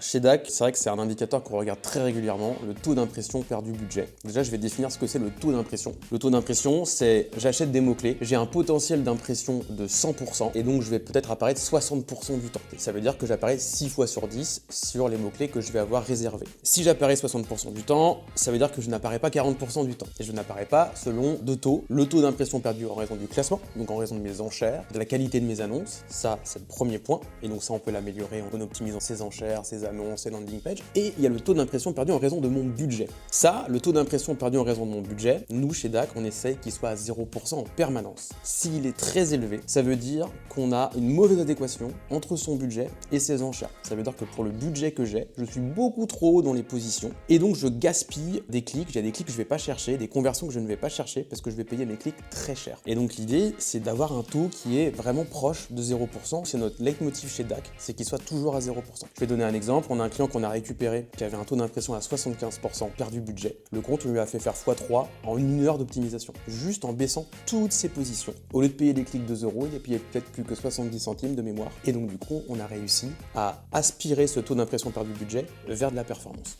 Chez DAC, c'est vrai que c'est un indicateur qu'on regarde très régulièrement, le taux d'impression perdu budget. Déjà, je vais définir ce que c'est le taux d'impression. Le taux d'impression, c'est j'achète des mots-clés, j'ai un potentiel d'impression de 100% et donc je vais peut-être apparaître 60% du temps. Ça veut dire que j'apparais 6 fois sur 10 sur les mots-clés que je vais avoir réservés. Si j'apparais 60% du temps, ça veut dire que je n'apparais pas 40% du temps. Et je n'apparais pas selon deux taux. Le taux d'impression perdu en raison du classement, donc en raison de mes enchères, de la qualité de mes annonces, ça c'est le premier point. Et donc ça on peut l'améliorer en optimisant ses enchères, ses annonces, ses landing pages. Et il y a le taux d'impression perdu en raison de mon budget. Ça, le taux d'impression perdu en raison de mon budget, nous chez DAC, on essaye qu'il soit à 0% en permanence. S'il est très élevé, ça veut dire qu'on a une mauvaise adéquation entre son budget et ses enchères. Ça veut dire que pour le budget que j'ai, je suis beaucoup trop haut dans les positions et donc je gaspille des clics. J'ai des clics que je ne vais pas chercher, des conversions que je ne vais pas chercher parce que je vais payer mes clics très cher. Et donc l'idée, c'est d'avoir un taux qui est vraiment proche de 0%. C'est notre leitmotiv chez DAC, c'est qu'il soit toujours à 0%. Je vais donner un exemple. On a un client qu'on a récupéré qui avait un taux d'impression à 75% perdu budget. Le compte lui a fait faire x3 en 1 heure d'optimisation, juste en baissant toutes ses positions. Au lieu de payer des clics de 2 €, il a payé peut-être plus que 70 centimes de mémoire. Et donc du coup, on a réussi à aspirer ce taux d'impression perdu budget vers de la performance.